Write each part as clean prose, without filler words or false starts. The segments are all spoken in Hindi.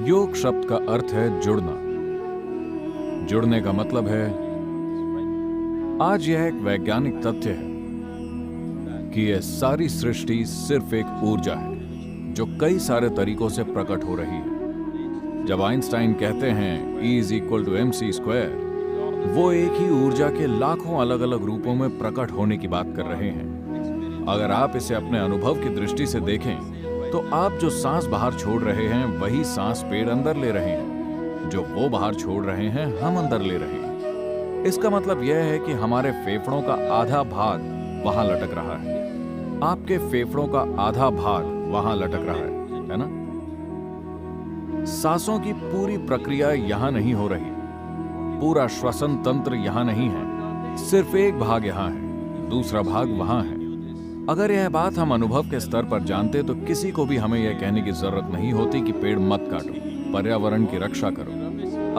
योग शब्द का अर्थ है जुड़ना। जुड़ने का मतलब है, आज यह एक वैज्ञानिक तथ्य है कि यह सारी सृष्टि सिर्फ एक ऊर्जा है जो कई सारे तरीकों से प्रकट हो रही है। जब आइंस्टाइन कहते हैं E = mc², वो एक ही ऊर्जा के लाखों अलग अलग रूपों में प्रकट होने की बात कर रहे हैं। अगर आप इसे अपने अनुभव की दृष्टि से देखें तो आप जो सांस बाहर छोड़ रहे हैं वही सांस पेड़ अंदर ले रहे हैं, जो वो बाहर छोड़ रहे हैं हम अंदर ले रहे हैं। इसका मतलब यह है कि हमारे फेफड़ों का आधा भाग वहां लटक रहा है, आपके फेफड़ों का आधा भाग वहां लटक रहा है ना? सांसों की पूरी प्रक्रिया यहां नहीं हो रही, पूरा श्वसन तंत्र यहां नहीं है, सिर्फ एक भाग यहां है, दूसरा भाग वहां है। अगर यह बात हम अनुभव के स्तर पर जानते तो किसी को भी हमें यह कहने की जरूरत नहीं होती कि पेड़ मत काटो, पर्यावरण की रक्षा करो।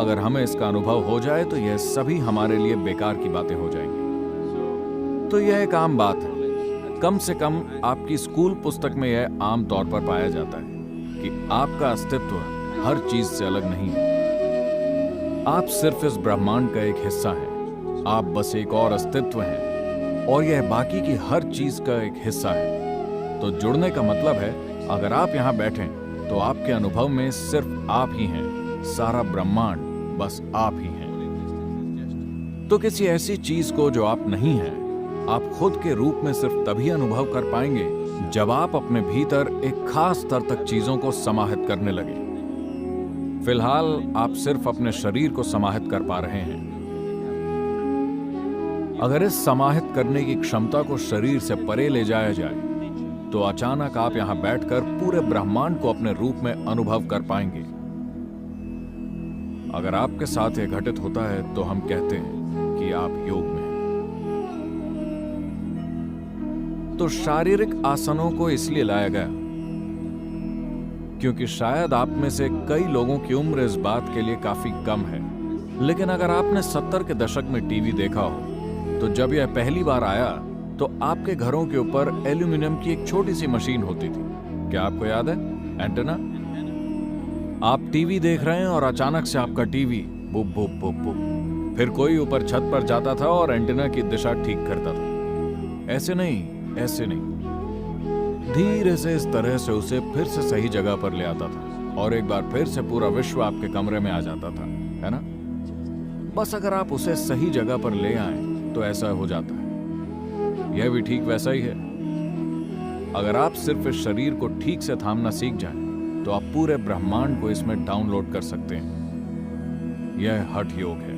अगर हमें इसका अनुभव हो जाए तो यह सभी हमारे लिए बेकार की बातें हो जाएंगी। तो यह एक आम बात है, कम से कम आपकी स्कूल पुस्तक में यह आम तौर पर पाया जाता है कि आपका अस्तित्व हर चीज से अलग नहीं है। आप सिर्फ इस ब्रह्मांड का एक हिस्सा हैं, आप बस एक और अस्तित्व हैं और यह बाकी की हर चीज का एक हिस्सा है। तो जुड़ने का मतलब है, अगर आप यहां बैठें तो आपके अनुभव में सिर्फ आप ही हैं, सारा ब्रह्मांड बस आप ही हैं। तो किसी ऐसी चीज को जो आप नहीं हैं, आप खुद के रूप में सिर्फ तभी अनुभव कर पाएंगे जब आप अपने भीतर एक खास स्तर तक चीजों को समाहित करने लगे। फिलहाल आप सिर्फ अपने शरीर को समाहित कर पा रहे हैं। अगर इस समाहित करने की क्षमता को शरीर से परे ले जाया जाए तो अचानक आप यहां बैठकर पूरे ब्रह्मांड को अपने रूप में अनुभव कर पाएंगे। अगर आपके साथ यह घटित होता है तो हम कहते हैं कि आप योग में हैं। तो शारीरिक आसनों को इसलिए लाया गया क्योंकि शायद आप में से कई लोगों की उम्र इस बात के लिए काफी कम है, लेकिन अगर आपने 70 के दशक में टीवी देखा हो तो जब यह पहली बार आया तो आपके घरों के ऊपर एल्यूमिनियम की एक छोटी सी मशीन होती थी। क्या आपको याद है? एंटेना। आप टीवी देख रहे हैं और अचानक से आपका टीवी बुप बुप बुप बुप, फिर कोई ऊपर छत पर जाता था और एंटेना की दिशा ठीक करता था। ऐसे नहीं, ऐसे नहीं, धीरे से इस तरह से उसे फिर से सही जगह पर ले आता था और एक बार फिर से पूरा विश्व आपके कमरे में आ जाता था, है ना? बस अगर आप उसे सही जगह पर ले आए तो ऐसा हो जाता है। यह भी ठीक वैसा ही है। अगर आप सिर्फ इस शरीर को ठीक से थामना सीख जाएं तो आप पूरे ब्रह्मांड को इसमें डाउनलोड कर सकते हैं। यह हठ योग है।